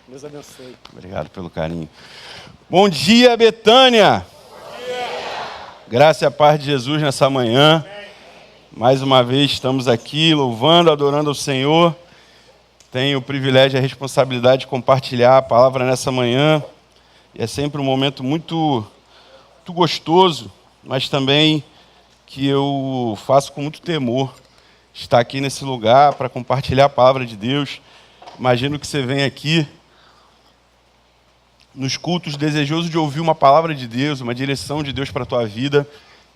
Deus abençoe. Obrigado pelo carinho. Bom dia, Betânia. Bom dia. Graça e a paz de Jesus nessa manhã. Mais uma vez estamos aqui louvando, adorando ao Senhor. Tenho o privilégio e a responsabilidade de compartilhar a palavra nessa manhã. E é sempre um momento muito gostoso, mas também que eu faço com muito temor estar aqui nesse lugar para compartilhar a palavra de Deus. Imagino que você vem aqui nos cultos desejoso de ouvir uma palavra de Deus, uma direção de Deus para a tua vida.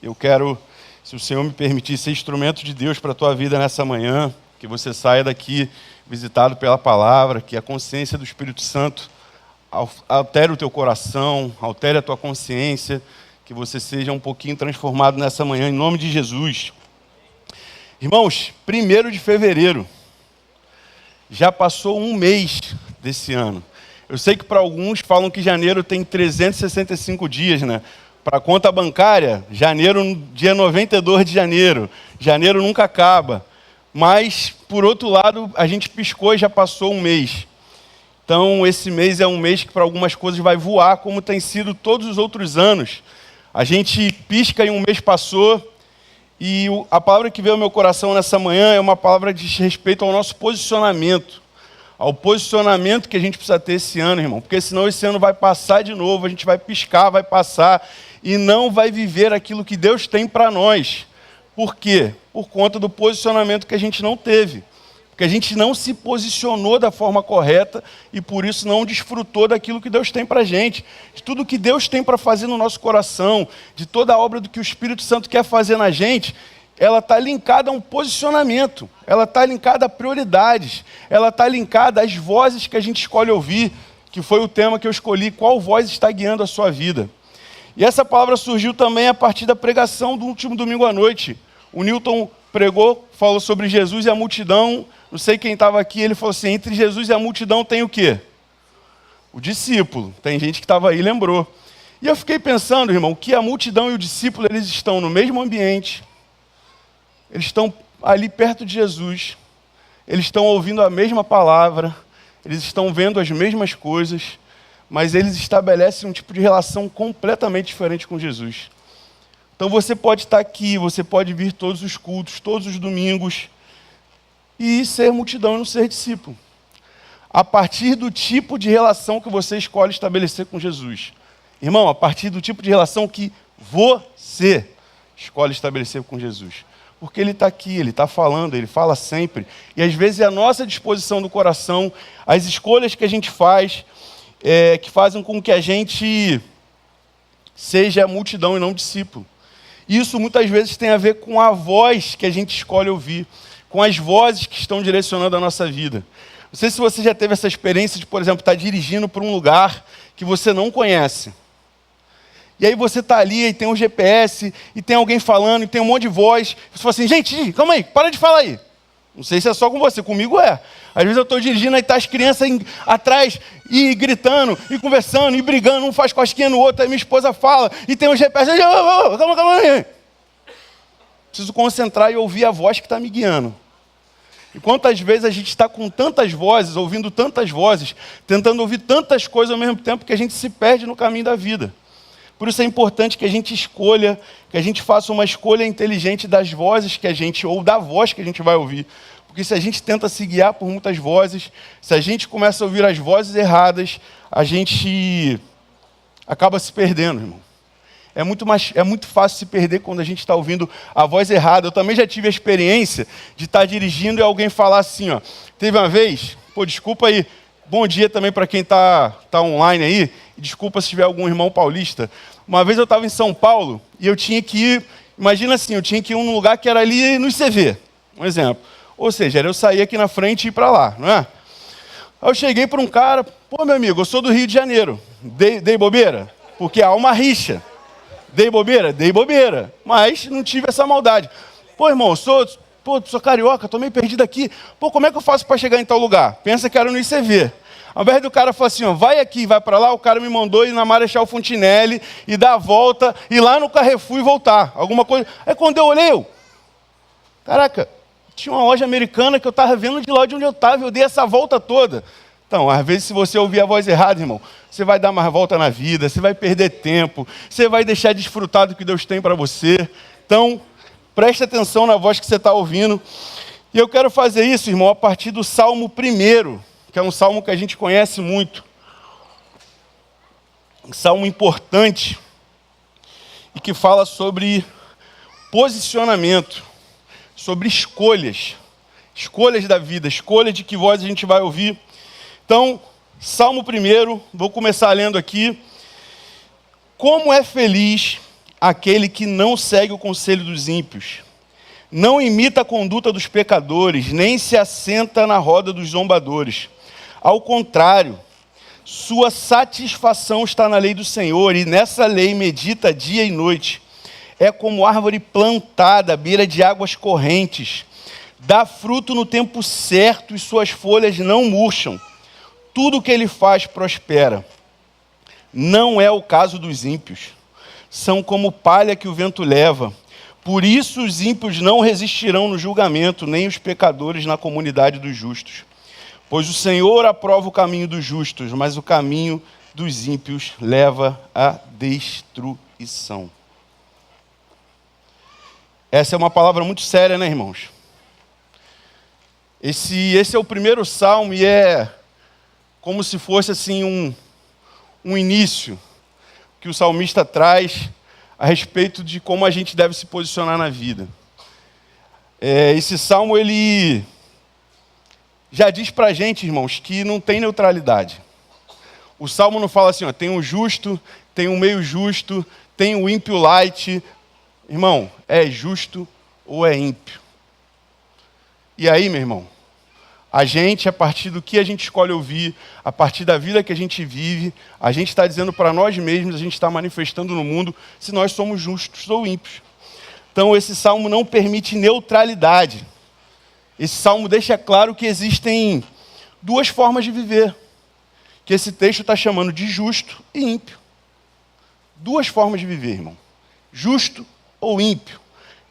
Eu quero, se o Senhor me permitir, ser instrumento de Deus para a tua vida nessa manhã, que você saia daqui visitado pela palavra, que a consciência do Espírito Santo altere o teu coração, altere a tua consciência, que você seja um pouquinho transformado nessa manhã, em nome de Jesus. Irmãos, 1º de fevereiro, já passou um mês desse ano. Eu sei que para alguns falam que janeiro tem 365 dias, né? Para a conta bancária, janeiro, dia 92 de janeiro. Janeiro nunca acaba. Mas, por outro lado, a gente piscou e já passou um mês. Então, esse mês é um mês que para algumas coisas vai voar, como tem sido todos os outros anos. A gente pisca e um mês passou. E a palavra que veio ao meu coração nessa manhã é uma palavra de respeito ao nosso posicionamento. Ao posicionamento que a gente precisa ter esse ano, irmão. Porque senão esse ano vai passar de novo, a gente vai piscar, vai passar e não vai viver aquilo que Deus tem para nós. Por quê? Por conta do posicionamento que a gente não teve. Porque a gente não se posicionou da forma correta e por isso não desfrutou daquilo que Deus tem para a gente. De tudo que Deus tem para fazer no nosso coração, de toda a obra do que o Espírito Santo quer fazer na gente, ela está linkada a um posicionamento, ela está linkada a prioridades, ela está linkada às vozes que a gente escolhe ouvir, que foi o tema que eu escolhi, qual voz está guiando a sua vida. E essa palavra surgiu também a partir da pregação do último domingo à noite. O Newton pregou, falou sobre Jesus e a multidão, não sei quem estava aqui, ele falou assim, entre Jesus e a multidão tem o quê? O discípulo. Tem gente que estava aí e lembrou. E eu fiquei pensando, irmão, que a multidão e o discípulo, eles estão no mesmo ambiente, eles estão ali perto de Jesus, eles estão ouvindo a mesma palavra, eles estão vendo as mesmas coisas, mas eles estabelecem um tipo de relação completamente diferente com Jesus. Então você pode estar aqui, você pode vir todos os cultos, todos os domingos, e ser multidão e não ser discípulo. A partir do tipo de relação que você escolhe estabelecer com Jesus. Irmão, a partir do tipo de relação que você escolhe estabelecer com Jesus. Porque Ele está aqui, Ele está falando, Ele fala sempre. E às vezes é a nossa disposição do coração, as escolhas que a gente faz, que fazem com que a gente seja multidão e não discípulo. Isso muitas vezes tem a ver com a voz que a gente escolhe ouvir, com as vozes que estão direcionando a nossa vida. Não sei se você já teve essa experiência de, por exemplo, estar dirigindo para um lugar que você não conhece. E aí você está ali e tem um GPS, e tem alguém falando, e tem um monte de voz. Você fala assim, gente, calma aí, para de falar aí. Não sei se é só com você, comigo é. Às vezes eu estou dirigindo, aí está as crianças atrás, e gritando, e conversando, e brigando, um faz cosquinha no outro, aí minha esposa fala, e tem um GPS, calma aí. Preciso concentrar e ouvir a voz que está me guiando. E quantas vezes a gente está com tantas vozes, ouvindo tantas vozes, tentando ouvir tantas coisas ao mesmo tempo que a gente se perde no caminho da vida. Por isso é importante que a gente escolha, que a gente faça uma escolha inteligente das vozes que a gente, ou da voz que a gente vai ouvir. Porque se a gente tenta se guiar por muitas vozes, se a gente começa a ouvir as vozes erradas, a gente acaba se perdendo, irmão. É muito fácil se perder quando a gente está ouvindo a voz errada. Eu também já tive a experiência de estar dirigindo e alguém falar assim, ó. Teve uma vez, desculpa aí, bom dia também para quem está online aí, e desculpa se tiver algum irmão paulista. Uma vez eu estava em São Paulo e eu tinha que ir, imagina assim, eu tinha que ir num lugar que era ali no ICV, um exemplo. Ou seja, era eu sair aqui na frente e ir para lá, não é? Aí eu cheguei para um cara, meu amigo, eu sou do Rio de Janeiro, dei bobeira? Porque há uma rixa. Dei bobeira? Dei bobeira, mas não tive essa maldade. Irmão, sou carioca, estou meio perdido aqui. Como é que eu faço para chegar em tal lugar? Pensa que era no ICV. Ao invés do cara falar assim, vai aqui, vai para lá, o cara me mandou ir na Marechal Fontinelli e dar a volta, ir lá no Carrefour e voltar. Alguma coisa. Aí quando eu olhei, caraca, tinha uma loja americana que eu estava vendo de lá de onde eu estava, eu dei essa volta toda. Então, às vezes, se você ouvir a voz errada, irmão, você vai dar mais volta na vida, você vai perder tempo, você vai deixar de desfrutar do que Deus tem para você. Então, preste atenção na voz que você está ouvindo. E eu quero fazer isso, irmão, a partir do Salmo 1, que é um salmo que a gente conhece muito. Um salmo importante e que fala sobre posicionamento, sobre escolhas da vida, escolhas de que voz a gente vai ouvir. Então, Salmo 1, vou começar lendo aqui. Como é feliz aquele que não segue o conselho dos ímpios, não imita a conduta dos pecadores, nem se assenta na roda dos zombadores. Ao contrário, sua satisfação está na lei do Senhor, e nessa lei medita dia e noite. É como árvore plantada à beira de águas correntes, dá fruto no tempo certo e suas folhas não murcham. Tudo o que ele faz prospera. Não é o caso dos ímpios. São como palha que o vento leva. Por isso os ímpios não resistirão no julgamento, nem os pecadores na comunidade dos justos. Pois o Senhor aprova o caminho dos justos, mas o caminho dos ímpios leva à destruição. Essa é uma palavra muito séria, né, irmãos? Esse é o primeiro salmo e é como se fosse assim um início que o salmista traz a respeito de como a gente deve se posicionar na vida. Esse salmo, ele já diz pra gente, irmãos, que não tem neutralidade. O salmo não fala assim, ó, tem um justo, tem um meio justo, tem um ímpio light. Irmão, é justo ou é ímpio? E aí, meu irmão, a gente, a partir do que a gente escolhe ouvir, a partir da vida que a gente vive, a gente está dizendo para nós mesmos, a gente está manifestando no mundo se nós somos justos ou ímpios. Então, esse salmo não permite neutralidade. Esse salmo deixa claro que existem duas formas de viver, que esse texto está chamando de justo e ímpio. Duas formas de viver, irmão. Justo ou ímpio.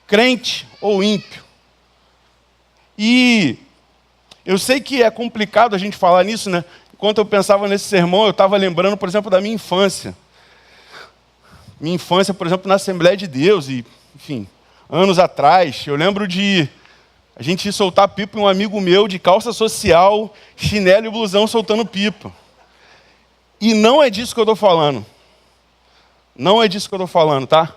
Crente ou ímpio. E eu sei que é complicado a gente falar nisso, né? Enquanto eu pensava nesse sermão, eu estava lembrando, por exemplo, da minha infância. Minha infância, por exemplo, na Assembleia de Deus, e, enfim, anos atrás, eu lembro de a gente ir soltar pipa e um amigo meu de calça social, chinelo e blusão soltando pipa. E não é disso que eu estou falando. Não é disso que eu estou falando, tá?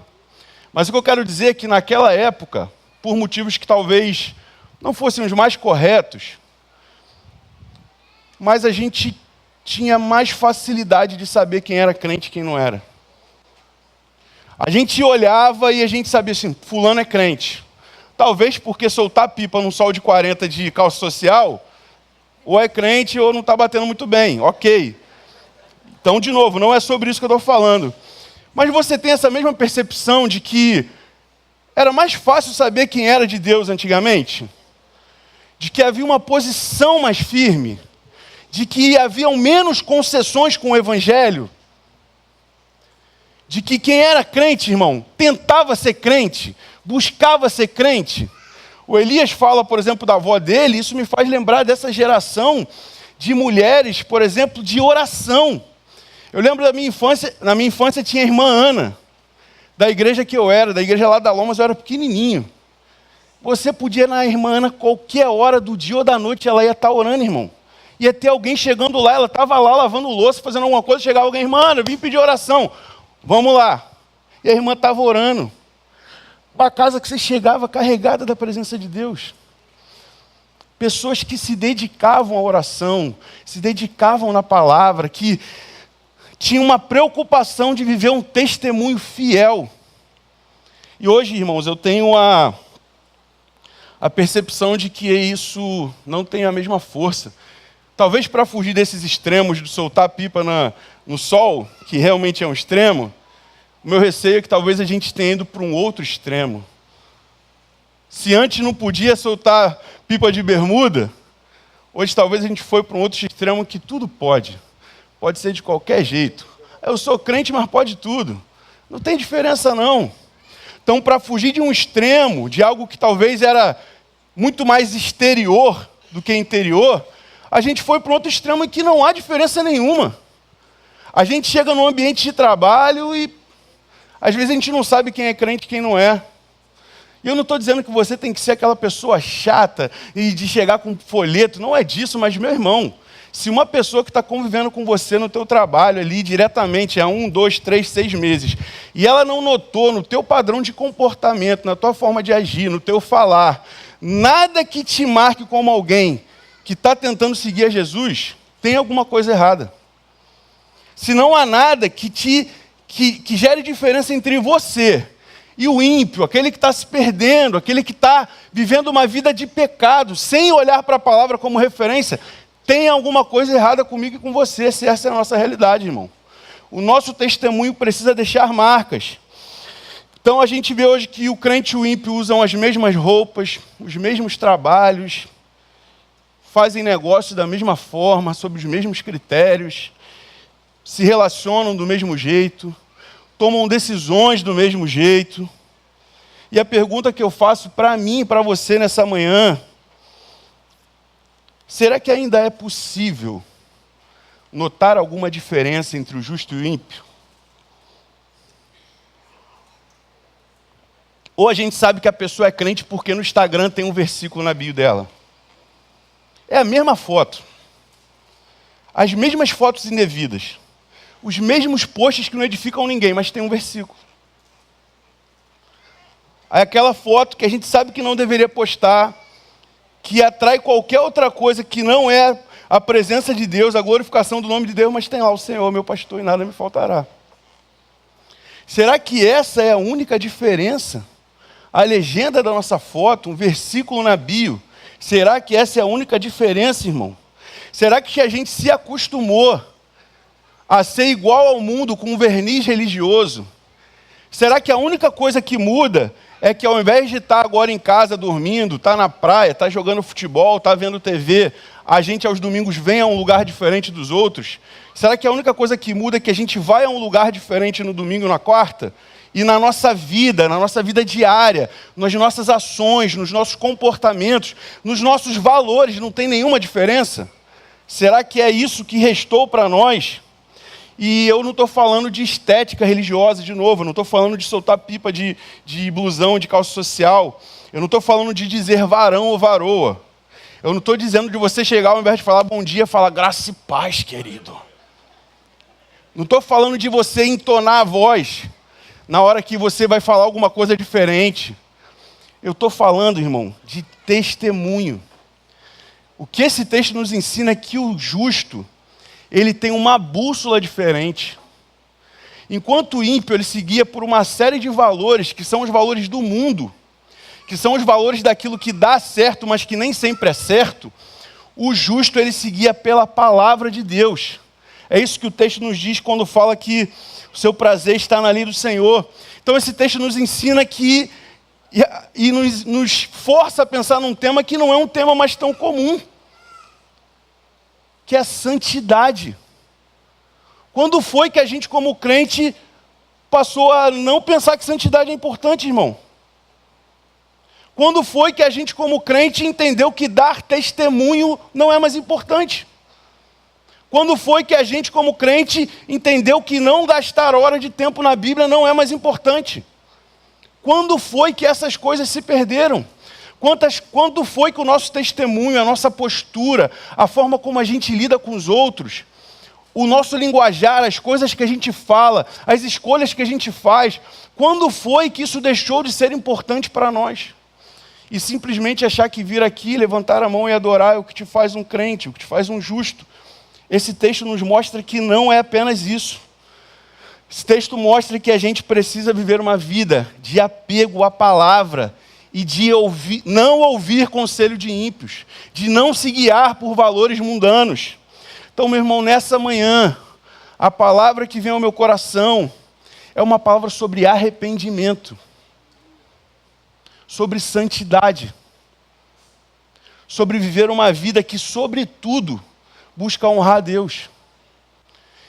Mas o que eu quero dizer é que naquela época, por motivos que talvez não fossem os mais corretos, mas a gente tinha mais facilidade de saber quem era crente e quem não era. A gente olhava e a gente sabia assim, fulano é crente. Talvez porque soltar pipa num sol de 40 de calça social, ou é crente ou não está batendo muito bem, ok. Então, de novo, não é sobre isso que eu estou falando. Mas você tem essa mesma percepção de que era mais fácil saber quem era de Deus antigamente? De que havia uma posição mais firme? De que haviam menos concessões com o Evangelho? De que quem era crente, irmão, tentava ser crente, buscava ser crente? O Elias fala, por exemplo, da avó dele, isso me faz lembrar dessa geração de mulheres, por exemplo, de oração. Eu lembro da minha infância, na minha infância tinha a irmã Ana, da igreja que eu era, da igreja lá da Lomas, eu era pequenininho. Você podia ir na irmã Ana qualquer hora do dia ou da noite, ela ia estar orando, irmão. Ia ter alguém chegando lá, ela estava lá lavando louça, fazendo alguma coisa, chegava alguém, irmã Ana, eu vim pedir oração. Vamos lá. E a irmã estava orando. Uma casa que você chegava carregada da presença de Deus. Pessoas que se dedicavam à oração, se dedicavam na palavra, que tinham uma preocupação de viver um testemunho fiel. E hoje, irmãos, eu tenho a percepção de que isso não tem a mesma força. Talvez para fugir desses extremos de soltar pipa no sol, que realmente é um extremo, o meu receio é que talvez a gente tenha ido para um outro extremo. Se antes não podia soltar pipa de bermuda, hoje talvez a gente foi para um outro extremo que tudo pode. Pode ser de qualquer jeito. Eu sou crente, mas pode tudo. Não tem diferença não. Então, para fugir de um extremo, de algo que talvez era muito mais exterior do que interior, a gente foi para um outro extremo em que não há diferença nenhuma. A gente chega num ambiente de trabalho e às vezes a gente não sabe quem é crente e quem não é. E eu não estou dizendo que você tem que ser aquela pessoa chata e de chegar com um folheto, não é disso, mas meu irmão, se uma pessoa que está convivendo com você no teu trabalho ali diretamente há 1, 2, 3, 6 meses, e ela não notou no teu padrão de comportamento, na tua forma de agir, no teu falar, nada que te marque como alguém que está tentando seguir a Jesus, tem alguma coisa errada. Se não há nada que gere diferença entre você e o ímpio, aquele que está se perdendo, aquele que está vivendo uma vida de pecado, sem olhar para a palavra como referência, tem alguma coisa errada comigo e com você, se essa é a nossa realidade, irmão. O nosso testemunho precisa deixar marcas. Então a gente vê hoje que o crente e o ímpio usam as mesmas roupas, os mesmos trabalhos, fazem negócio da mesma forma, sob os mesmos critérios, se relacionam do mesmo jeito, tomam decisões do mesmo jeito. E a pergunta que eu faço para mim e para você nessa manhã: será que ainda é possível notar alguma diferença entre o justo e o ímpio? Ou a gente sabe que a pessoa é crente porque no Instagram tem um versículo na bio dela? É a mesma foto, as mesmas fotos indevidas, os mesmos posts que não edificam ninguém, mas tem um versículo. Aí aquela foto que a gente sabe que não deveria postar, que atrai qualquer outra coisa que não é a presença de Deus, a glorificação do nome de Deus, mas tem lá o Senhor, meu pastor, e nada me faltará. Será que essa é a única diferença? A legenda da nossa foto, um versículo na bio, será que essa é a única diferença, irmão? Será que a gente se acostumou a ser igual ao mundo com um verniz religioso? Será que a única coisa que muda é que ao invés de estar agora em casa dormindo, estar na praia, estar jogando futebol, estar vendo TV, a gente aos domingos vem a um lugar diferente dos outros? Será que a única coisa que muda é que a gente vai a um lugar diferente no domingo e na quarta? E na nossa vida diária, nas nossas ações, nos nossos comportamentos, nos nossos valores, não tem nenhuma diferença? Será que é isso que restou para nós? E eu não estou falando de estética religiosa de novo, eu não estou falando de soltar pipa de blusão, de calça social, eu não estou falando de dizer varão ou varoa, eu não estou dizendo de você chegar ao invés de falar bom dia, falar graça e paz, querido. Não estou falando de você entonar a voz na hora que você vai falar alguma coisa diferente. Eu estou falando, irmão, de testemunho. O que esse texto nos ensina é que o justo, ele tem uma bússola diferente. Enquanto o ímpio, ele seguia por uma série de valores, que são os valores do mundo, que são os valores daquilo que dá certo, mas que nem sempre é certo, o justo, ele seguia pela palavra de Deus. É isso que o texto nos diz quando fala que o seu prazer está na lei do Senhor. Então esse texto nos ensina que, e nos força a pensar num tema que não é um tema mais tão comum, que é a santidade. Quando foi que a gente, como crente, passou a não pensar que santidade é importante, irmão? Quando foi que a gente, como crente, entendeu que dar testemunho não é mais importante? Quando foi que a gente, como crente, entendeu que não gastar hora de tempo na Bíblia não é mais importante? Quando foi que essas coisas se perderam? Quando foi que o nosso testemunho, a nossa postura, a forma como a gente lida com os outros, o nosso linguajar, as coisas que a gente fala, as escolhas que a gente faz, quando foi que isso deixou de ser importante para nós? E simplesmente achar que vir aqui, levantar a mão e adorar é o que te faz um crente, o que te faz um justo. Esse texto nos mostra que não é apenas isso. Esse texto mostra que a gente precisa viver uma vida de apego à palavra e de não ouvir conselho de ímpios, de não se guiar por valores mundanos. Então, meu irmão, nessa manhã, a palavra que vem ao meu coração é uma palavra sobre arrependimento, sobre santidade, sobre viver uma vida que, sobretudo, busca honrar a Deus.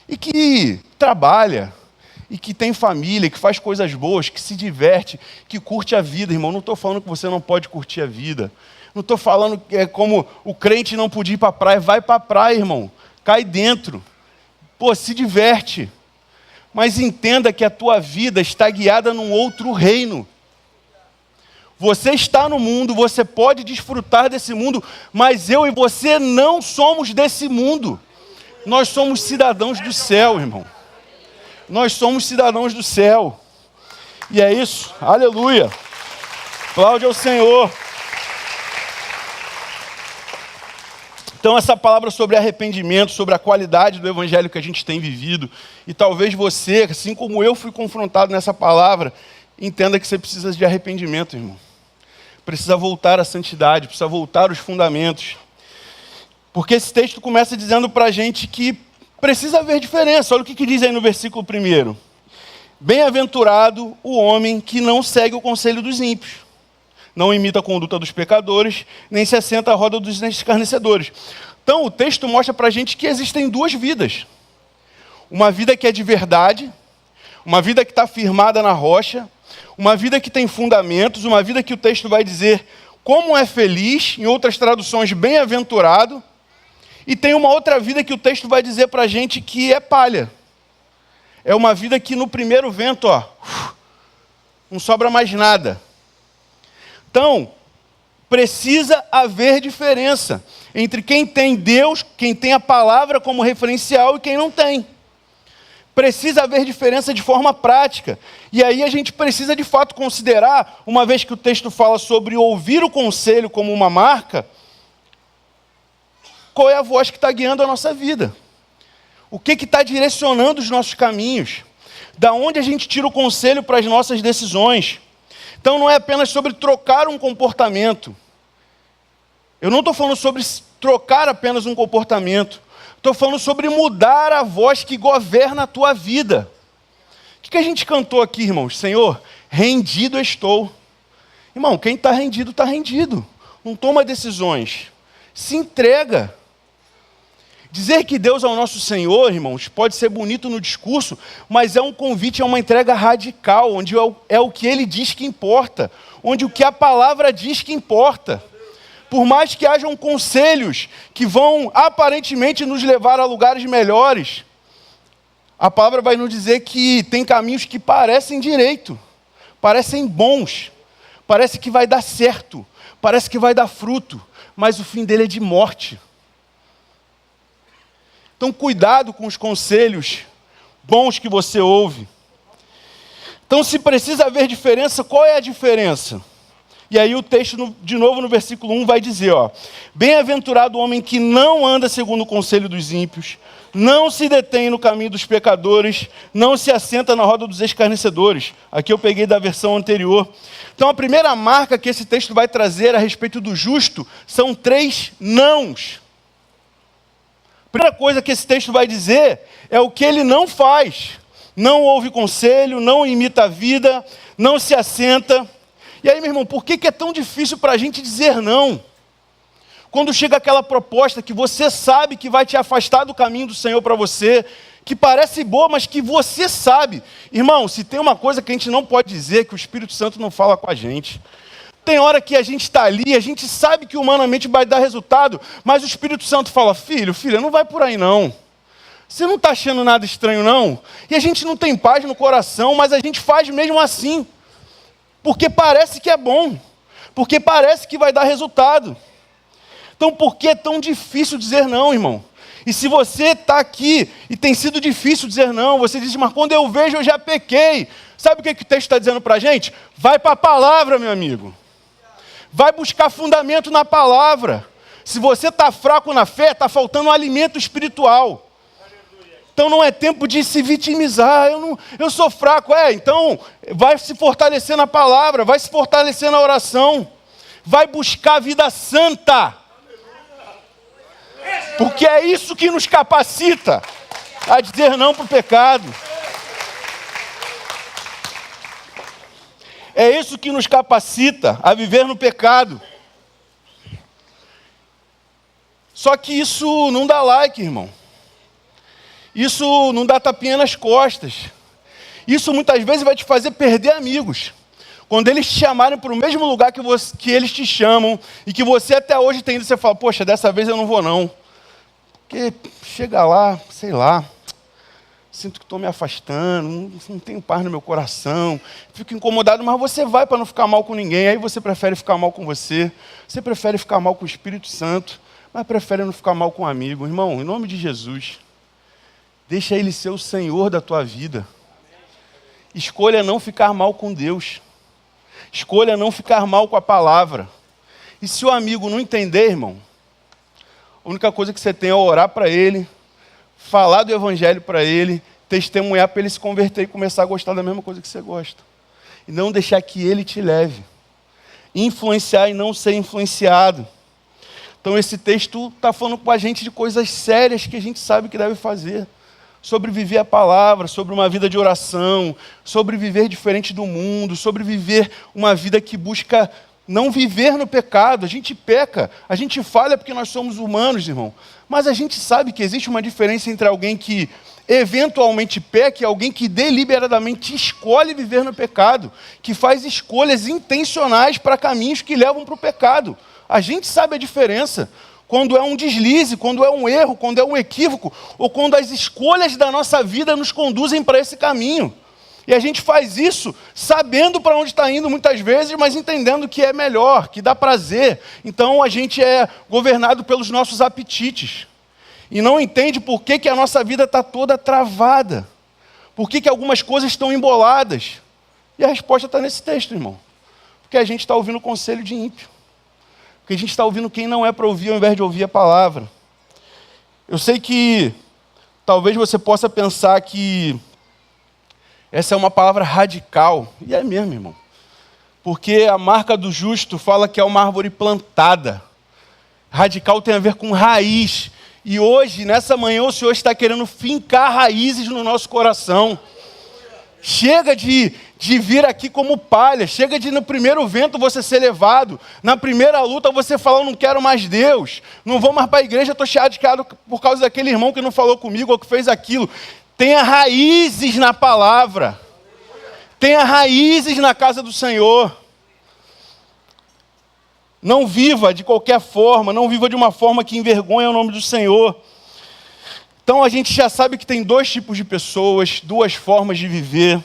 E que trabalha, e que tem família, que faz coisas boas, que se diverte, que curte a vida, irmão. Não estou falando que você não pode curtir a vida. Não estou falando que é como o crente não podia ir para a praia. Vai para a praia, irmão. Cai dentro. Pô, se diverte. Mas entenda que a tua vida está guiada num outro reino. Você está no mundo, você pode desfrutar desse mundo, mas eu e você não somos desse mundo. Nós somos cidadãos do céu, irmão. Nós somos cidadãos do céu. E é isso. Aleluia. Aplaude ao Senhor. Então, essa palavra sobre arrependimento, sobre a qualidade do evangelho que a gente tem vivido, e talvez você, assim como eu fui confrontado nessa palavra, entenda que você precisa de arrependimento, irmão. Precisa voltar à santidade, precisa voltar aos fundamentos. Porque esse texto começa dizendo para a gente que precisa haver diferença. Olha o que diz aí no versículo 1. Bem-aventurado o homem que não segue o conselho dos ímpios, não imita a conduta dos pecadores, nem se assenta à roda dos escarnecedores. Então, o texto mostra para a gente que existem duas vidas. Uma vida que é de verdade, uma vida que está firmada na rocha, uma vida que tem fundamentos, uma vida que o texto vai dizer como é feliz, em outras traduções, bem-aventurado, e tem uma outra vida que o texto vai dizer para a gente que é palha. É uma vida que no primeiro vento, não sobra mais nada. Então, precisa haver diferença entre quem tem Deus, quem tem a palavra como referencial e quem não tem. Precisa haver diferença de forma prática. E aí a gente precisa de fato considerar, uma vez que o texto fala sobre ouvir o conselho como uma marca, qual é a voz que está guiando a nossa vida? O que está direcionando os nossos caminhos? Da onde a gente tira o conselho para as nossas decisões? Então não é apenas sobre trocar um comportamento. Eu não estou falando sobre trocar apenas um comportamento. Estou falando sobre mudar a voz que governa a tua vida. O que a gente cantou aqui, irmãos? Senhor, rendido estou. Irmão, quem está rendido, está rendido. Não toma decisões. Se entrega. Dizer que Deus é o nosso Senhor, irmãos, pode ser bonito no discurso, mas é um convite a uma entrega radical, onde é o que Ele diz que importa, onde o que a palavra diz que importa. Por mais que hajam conselhos que vão aparentemente nos levar a lugares melhores, a palavra vai nos dizer que tem caminhos que parecem direito, parecem bons, parece que vai dar certo, parece que vai dar fruto, mas o fim dele é de morte. Então, cuidado com os conselhos bons que você ouve. Então, se precisa haver diferença, qual é a diferença? E aí o texto, de novo no versículo 1, vai dizer, bem-aventurado o homem que não anda segundo o conselho dos ímpios, não se detém no caminho dos pecadores, não se assenta na roda dos escarnecedores. Aqui eu peguei da versão anterior. Então a primeira marca que esse texto vai trazer a respeito do justo são 3 nãos. A primeira coisa que esse texto vai dizer é o que ele não faz. Não ouve conselho, não imita a vida, não se assenta. E aí, meu irmão, por que é tão difícil para a gente dizer não? Quando chega aquela proposta que você sabe que vai te afastar do caminho do Senhor para você, que parece boa, mas que você sabe. Irmão, se tem uma coisa que a gente não pode dizer, é que o Espírito Santo não fala com a gente. Tem hora que a gente está ali, a gente sabe que humanamente vai dar resultado, mas o Espírito Santo fala, filha, não vai por aí não. Você não está achando nada estranho não? E a gente não tem paz no coração, mas a gente faz mesmo assim. Porque parece que é bom. Porque parece que vai dar resultado. Então por que é tão difícil dizer não, irmão? E se você está aqui e tem sido difícil dizer não, você diz, mas quando eu vejo eu já pequei. Sabe o que o texto está dizendo para a gente? Vai para a palavra, meu amigo. Vai buscar fundamento na palavra. Se você está fraco na fé, está faltando um alimento espiritual. Então não é tempo de se vitimizar. Eu sou fraco. Então vai se fortalecer na palavra, vai se fortalecer na oração. Vai buscar a vida santa. Porque é isso que nos capacita a dizer não para o pecado. É isso que nos capacita a viver no pecado. Só que isso não dá like, irmão. Isso não dá tapinha nas costas. Isso muitas vezes vai te fazer perder amigos. Quando eles te chamarem para o mesmo lugar que eles te chamam, e que você até hoje tem ido, você fala, poxa, dessa vez eu não vou não. Porque chega lá, sei lá, sinto que estou me afastando, não tenho paz no meu coração, fico incomodado, mas você vai para não ficar mal com ninguém, aí você prefere ficar mal com você prefere ficar mal com o Espírito Santo, mas prefere não ficar mal com um amigo. Irmão, em nome de Jesus, deixa Ele ser o Senhor da tua vida. Escolha não ficar mal com Deus. Escolha não ficar mal com a palavra. E se o amigo não entender, irmão, a única coisa que você tem é orar para ele, falar do evangelho para ele, testemunhar para ele se converter e começar a gostar da mesma coisa que você gosta. E não deixar que ele te leve. Influenciar e não ser influenciado. Então esse texto está falando com a gente de coisas sérias que a gente sabe que deve fazer. Sobre viver a palavra, sobre uma vida de oração, sobre viver diferente do mundo, sobre viver uma vida que busca não viver no pecado. A gente peca, a gente falha porque nós somos humanos, irmão. Mas a gente sabe que existe uma diferença entre alguém que eventualmente peca e alguém que deliberadamente escolhe viver no pecado, que faz escolhas intencionais para caminhos que levam para o pecado. A gente sabe a diferença. Quando é um deslize, quando é um erro, quando é um equívoco, ou quando as escolhas da nossa vida nos conduzem para esse caminho. E a gente faz isso sabendo para onde está indo muitas vezes, mas entendendo que é melhor, que dá prazer. Então a gente é governado pelos nossos apetites. E não entende por que a nossa vida está toda travada. Por que algumas coisas estão emboladas. E a resposta está nesse texto, irmão. Porque a gente está ouvindo o conselho de ímpio. Porque a gente está ouvindo quem não é para ouvir ao invés de ouvir a palavra. Eu sei que talvez você possa pensar que essa é uma palavra radical. E é mesmo, irmão. Porque a marca do justo fala que é uma árvore plantada. Radical tem a ver com raiz. E hoje, nessa manhã, o Senhor está querendo fincar raízes no nosso coração. Chega de vir aqui como palha, chega de no primeiro vento você ser levado, na primeira luta você falar, eu não quero mais Deus, não vou mais para a igreja, estou chateado por causa daquele irmão que não falou comigo ou que fez aquilo. Tenha raízes na palavra, tenha raízes na casa do Senhor. Não viva de qualquer forma, não viva de uma forma que envergonha o nome do Senhor. Então a gente já sabe que tem dois tipos de pessoas, duas formas de viver.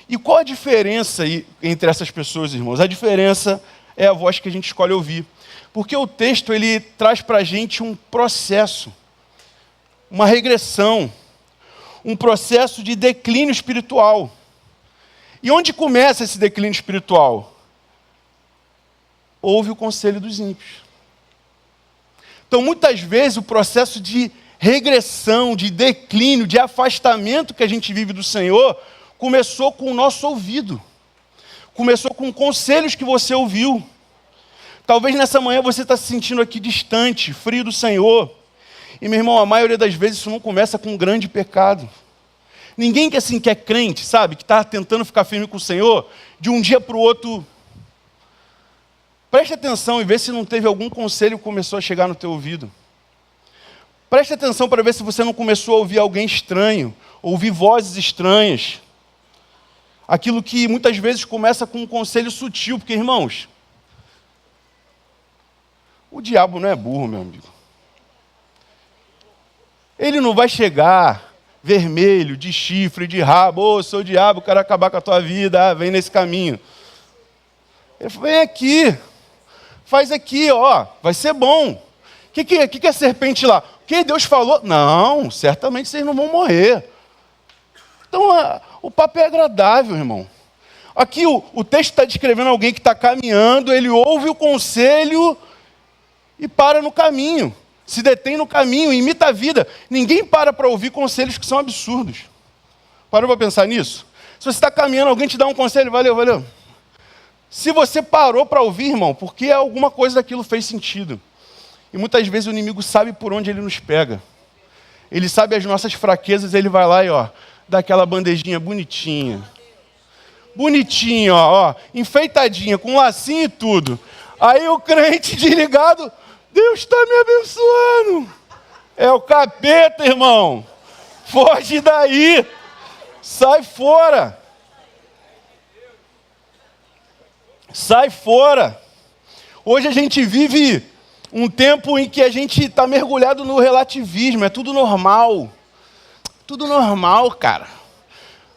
E qual a diferença entre essas pessoas, irmãos? A diferença é a voz que a gente escolhe ouvir. Porque o texto ele traz para a gente um processo, uma regressão, um processo de declínio espiritual. E onde começa esse declínio espiritual? Ouve o conselho dos ímpios. Então, muitas vezes, o processo de regressão, de declínio, de afastamento que a gente vive do Senhor, começou com o nosso ouvido. Começou com conselhos que você ouviu. Talvez nessa manhã você está se sentindo aqui distante, frio do Senhor. E, meu irmão, a maioria das vezes isso não começa com um grande pecado. Ninguém que assim que é crente, sabe, que está tentando ficar firme com o Senhor, de um dia para o outro. Preste atenção e vê se não teve algum conselho que começou a chegar no teu ouvido. Preste atenção para ver se você não começou a ouvir alguém estranho, ouvir vozes estranhas. Aquilo que muitas vezes começa com um conselho sutil, porque, irmãos, o diabo não é burro, meu amigo. Ele não vai chegar vermelho, de chifre, de rabo, ô, seu diabo, quero acabar com a tua vida, vem nesse caminho. Ele falou, vem aqui, faz aqui, ó, vai ser bom. O que é serpente lá? O que Deus falou? Não, certamente vocês não vão morrer. Então, o papo é agradável, irmão. Aqui o texto está descrevendo alguém que está caminhando, ele ouve o conselho e para no caminho. Se detém no caminho, imita a vida. Ninguém para ouvir conselhos que são absurdos. Parou para pensar nisso? Se você está caminhando, alguém te dá um conselho, valeu, valeu. Se você parou para ouvir, irmão, porque alguma coisa daquilo fez sentido. E muitas vezes o inimigo sabe por onde ele nos pega. Ele sabe as nossas fraquezas, ele vai lá e ó, dá aquela bandejinha bonitinha. Bonitinha, ó, enfeitadinha, com lacinho e tudo. Aí o crente desligado, Deus está me abençoando. É o capeta, irmão. Foge daí. Sai fora. Sai fora. Hoje a gente vive um tempo em que a gente está mergulhado no relativismo, é tudo normal. Tudo normal, cara.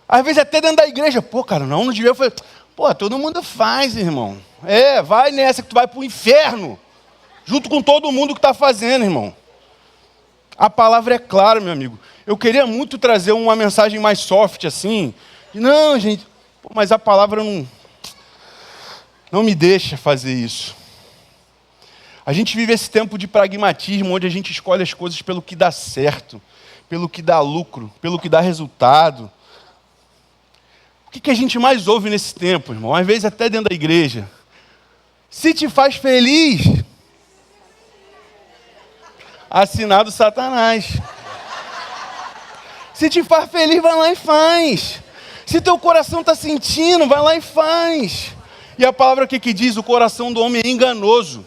Às vezes até dentro da igreja, pô, cara, não devia fazer. Pô, todo mundo faz, irmão. Vai nessa que tu vai pro inferno, junto com todo mundo que está fazendo, irmão. A palavra é clara, meu amigo. Eu queria muito trazer uma mensagem mais soft, assim. Não, gente, mas a palavra não me deixa fazer isso. A gente vive esse tempo de pragmatismo, onde a gente escolhe as coisas pelo que dá certo, pelo que dá lucro, pelo que dá resultado. O que a gente mais ouve nesse tempo, irmão? Às vezes até dentro da igreja. Se te faz feliz, assinado Satanás. Se te faz feliz, vai lá e faz. Se teu coração está sentindo, vai lá e faz. E a palavra que diz, o coração do homem é enganoso.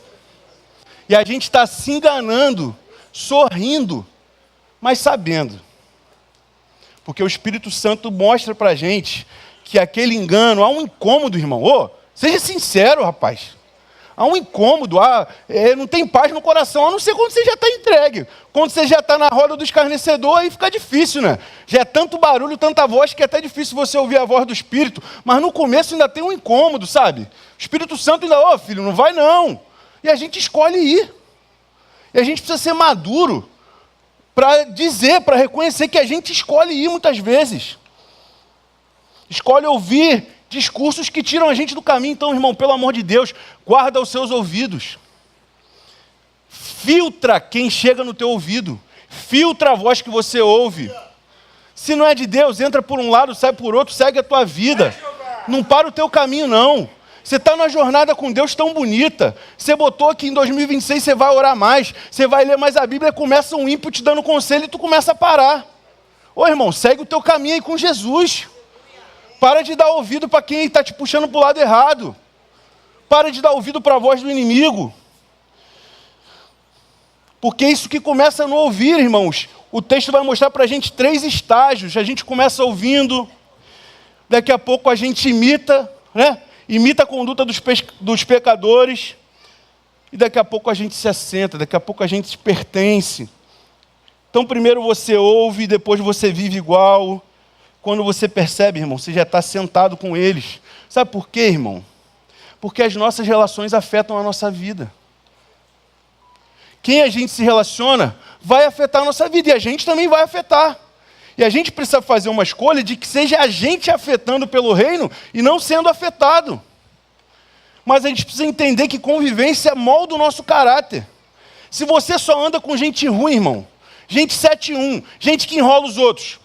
E a gente está se enganando, sorrindo, mas sabendo. Porque o Espírito Santo mostra para a gente que aquele engano, há um incômodo, irmão. Seja sincero, rapaz. Há um incômodo, não tem paz no coração, a não ser quando você já está entregue. Quando você já está na roda do escarnecedor, aí fica difícil, né? Já é tanto barulho, tanta voz, que é até difícil você ouvir a voz do Espírito. Mas no começo ainda tem um incômodo, sabe? O Espírito Santo ainda, filho, não vai não. E a gente escolhe ir. E a gente precisa ser maduro para dizer, para reconhecer que a gente escolhe ir muitas vezes. Escolhe ouvir discursos que tiram a gente do caminho. Então, irmão, pelo amor de Deus, guarda os seus ouvidos. Filtra quem chega no teu ouvido. Filtra a voz que você ouve. Se não é de Deus, entra por um lado, sai por outro, segue a tua vida. Não para o teu caminho, não. Você está numa jornada com Deus tão bonita. Você botou que em 2026 você vai orar mais, você vai ler mais a Bíblia, começa um ímpio te dando conselho e tu começa a parar. Irmão, segue o teu caminho aí com Jesus. Para de dar ouvido para quem está te puxando para o lado errado. Para de dar ouvido para a voz do inimigo. Porque isso que começa no ouvir, irmãos. O texto vai mostrar para a gente 3 estágios. A gente começa ouvindo, daqui a pouco a gente imita, né? Imita a conduta dos pecadores, e daqui a pouco a gente se assenta, daqui a pouco a gente pertence. Então primeiro você ouve, depois você vive igual. Quando você percebe, irmão, você já está sentado com eles. Sabe por quê, irmão? Porque as nossas relações afetam a nossa vida. Quem a gente se relaciona vai afetar a nossa vida, e a gente também vai afetar. E a gente precisa fazer uma escolha de que seja a gente afetando pelo reino e não sendo afetado. Mas a gente precisa entender que convivência molda o nosso caráter. Se você só anda com gente ruim, irmão, gente 7-1, gente que enrola os outros.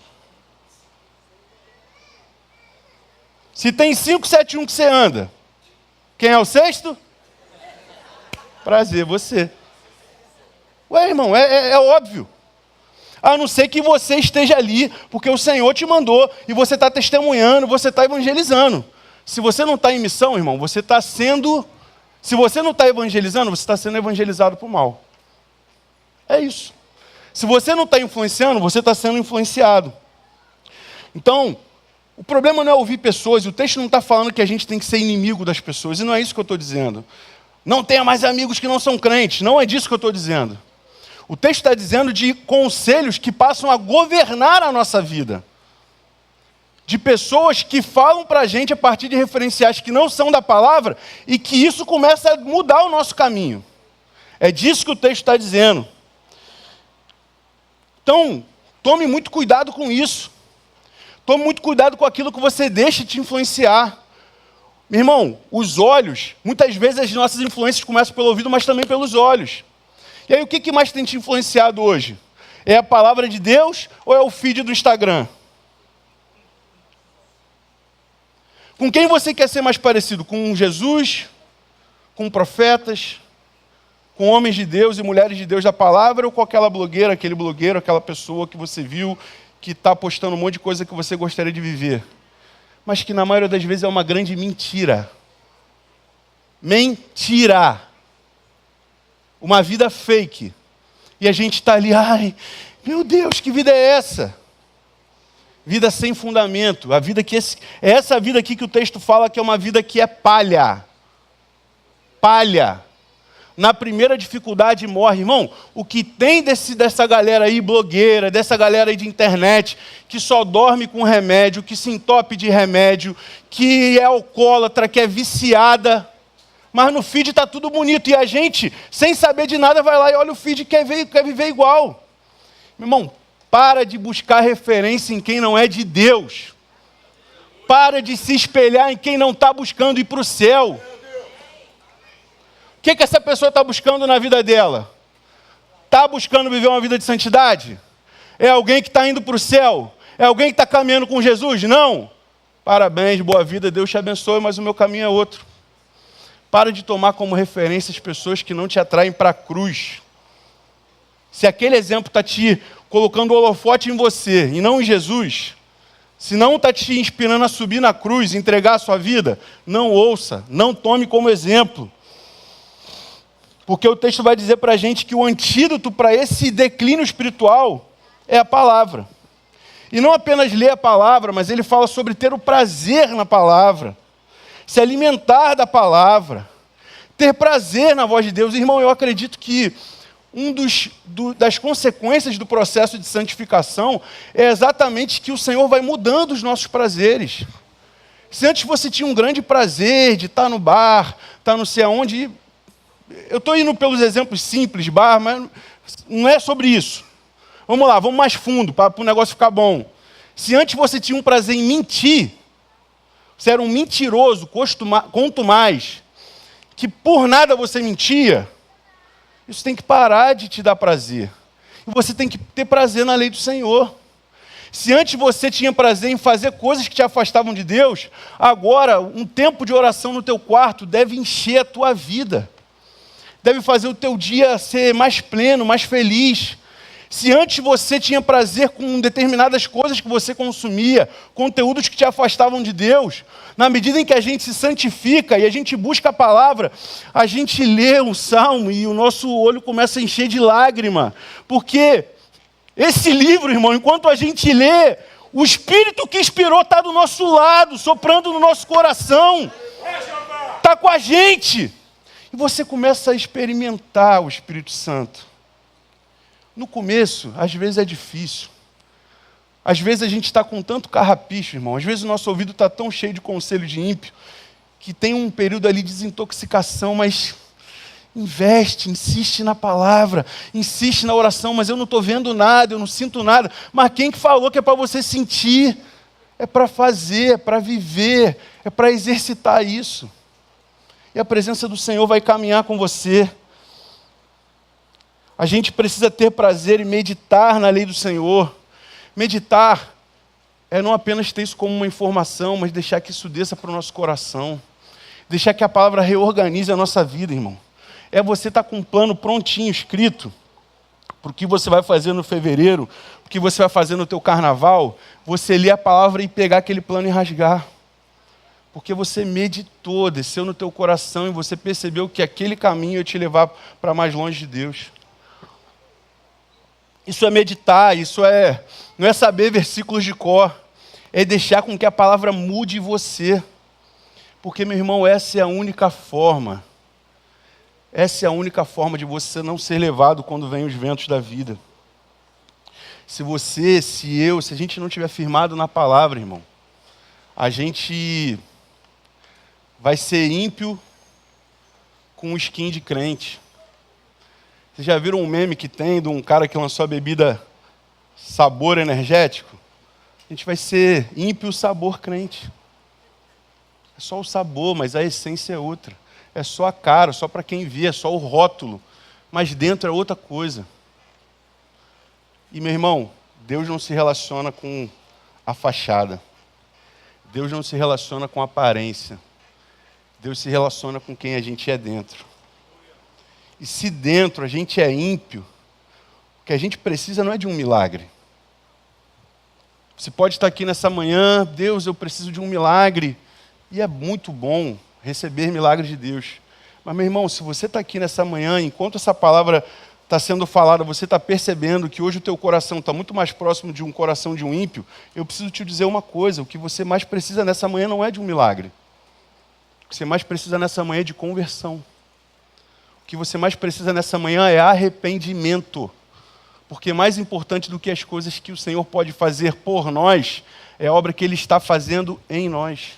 Se tem 5-7-1 que você anda, quem é o 6º? Prazer, você. Irmão, é óbvio. A não ser que você esteja ali, porque o Senhor te mandou, e você está testemunhando, você está evangelizando. Se você não está em missão, irmão, você está sendo... Se você não está evangelizando, você está sendo evangelizado por mal. É isso. Se você não está influenciando, você está sendo influenciado. Então, o problema não é ouvir pessoas, e o texto não está falando que a gente tem que ser inimigo das pessoas, e não é isso que eu estou dizendo. Não tenha mais amigos que não são crentes, não é disso que eu estou dizendo. O texto está dizendo de conselhos que passam a governar a nossa vida. De pessoas que falam para a gente a partir de referenciais que não são da palavra e que isso começa a mudar o nosso caminho. É disso que o texto está dizendo. Então, tome muito cuidado com isso. Tome muito cuidado com aquilo que você deixa te influenciar. Meu irmão, os olhos, muitas vezes as nossas influências começam pelo ouvido, mas também pelos olhos. E aí, o que mais tem te influenciado hoje? É a palavra de Deus ou é o feed do Instagram? Com quem você quer ser mais parecido? Com Jesus? Com profetas? Com homens de Deus e mulheres de Deus da palavra? Ou com aquela blogueira, aquele blogueiro, aquela pessoa que você viu, que está postando um monte de coisa que você gostaria de viver? Mas que na maioria das vezes é uma grande mentira. Mentira! Uma vida fake. E a gente está ali, ai, meu Deus, que vida é essa? Vida sem fundamento. A vida que essa vida aqui que o texto fala que é uma vida que é palha. palha. Na primeira dificuldade morre. Irmão, o que tem dessa galera aí blogueira, dessa galera aí de internet, que só dorme com remédio, que se entope de remédio, que é alcoólatra, que é viciada, mas no feed está tudo bonito. E a gente, sem saber de nada, vai lá e olha o feed e quer viver igual. Meu irmão, para de buscar referência em quem não é de Deus. Para de se espelhar em quem não está buscando ir para o céu. O que essa pessoa está buscando na vida dela? Está buscando viver uma vida de santidade? É alguém que está indo para o céu? É alguém que está caminhando com Jesus? Não. Parabéns, boa vida, Deus te abençoe, mas o meu caminho é outro. Para de tomar como referência as pessoas que não te atraem para a cruz. Se aquele exemplo está te colocando o holofote em você e não em Jesus, se não está te inspirando a subir na cruz, entregar a sua vida, não ouça, não tome como exemplo. Porque o texto vai dizer para a gente que o antídoto para esse declínio espiritual é a palavra. E não apenas ler a palavra, mas ele fala sobre ter o prazer na palavra, se alimentar da palavra, ter prazer na voz de Deus. Irmão, eu acredito que das consequências do processo de santificação é exatamente que o Senhor vai mudando os nossos prazeres. Se antes você tinha um grande prazer de estar no bar, estar não sei aonde, eu estou indo pelos exemplos simples, bar, mas não é sobre isso. Vamos lá, vamos mais fundo, para o negócio ficar bom. Se antes você tinha um prazer em mentir, você era um mentiroso, quanto mais, que por nada você mentia, isso tem que parar de te dar prazer. E você tem que ter prazer na lei do Senhor. Se antes você tinha prazer em fazer coisas que te afastavam de Deus, agora um tempo de oração no teu quarto deve encher a tua vida. Deve fazer o teu dia ser mais pleno, mais feliz. Se antes você tinha prazer com determinadas coisas que você consumia, conteúdos que te afastavam de Deus, na medida em que a gente se santifica e a gente busca a palavra, a gente lê um salmo e o nosso olho começa a encher de lágrima. Porque esse livro, irmão, enquanto a gente lê, o Espírito que inspirou está do nosso lado, soprando no nosso coração. Está com a gente. E você começa a experimentar o Espírito Santo. No começo, às vezes é difícil. Às vezes a gente está com tanto carrapicho, irmão. Às vezes o nosso ouvido está tão cheio de conselho de ímpio, que tem um período ali de desintoxicação, mas investe, insiste na palavra, insiste na oração, mas eu não estou vendo nada, eu não sinto nada. Mas quem que falou que é para você sentir? É para fazer, é para viver, é para exercitar isso. E a presença do Senhor vai caminhar com você. A gente precisa ter prazer e meditar na lei do Senhor. Meditar é não apenas ter isso como uma informação, mas deixar que isso desça para o nosso coração. Deixar que a palavra reorganize a nossa vida, irmão. É você estar com um plano prontinho, escrito, para o que você vai fazer no fevereiro, o que você vai fazer no teu carnaval, você ler a palavra e pegar aquele plano e rasgar. Porque você meditou, desceu no teu coração e você percebeu que aquele caminho ia te levar para mais longe de Deus. Isso é meditar, não é saber versículos de cor, é deixar com que a palavra mude você. Porque, meu irmão, essa é a única forma de você não ser levado quando vem os ventos da vida. Se a gente não estiver firmado na palavra, irmão, a gente vai ser ímpio com um skin de crente. Vocês já viram um meme que tem de um cara que lançou a bebida sabor energético? A gente vai ser ímpio sabor crente. É só o sabor, mas a essência é outra. É só a cara, só para quem vê, é só o rótulo. Mas dentro é outra coisa. E, meu irmão, Deus não se relaciona com a fachada. Deus não se relaciona com a aparência. Deus se relaciona com quem a gente é dentro. E se dentro a gente é ímpio, o que a gente precisa não é de um milagre. Você pode estar aqui nessa manhã, Deus, eu preciso de um milagre. E é muito bom receber milagres de Deus. Mas, meu irmão, se você está aqui nessa manhã, enquanto essa palavra está sendo falada, você está percebendo que hoje o teu coração está muito mais próximo de um coração de um ímpio, eu preciso te dizer uma coisa, o que você mais precisa nessa manhã não é de um milagre. O que você mais precisa nessa manhã é de conversão. O que você mais precisa nessa manhã é arrependimento. Porque mais importante do que as coisas que o Senhor pode fazer por nós, é a obra que Ele está fazendo em nós.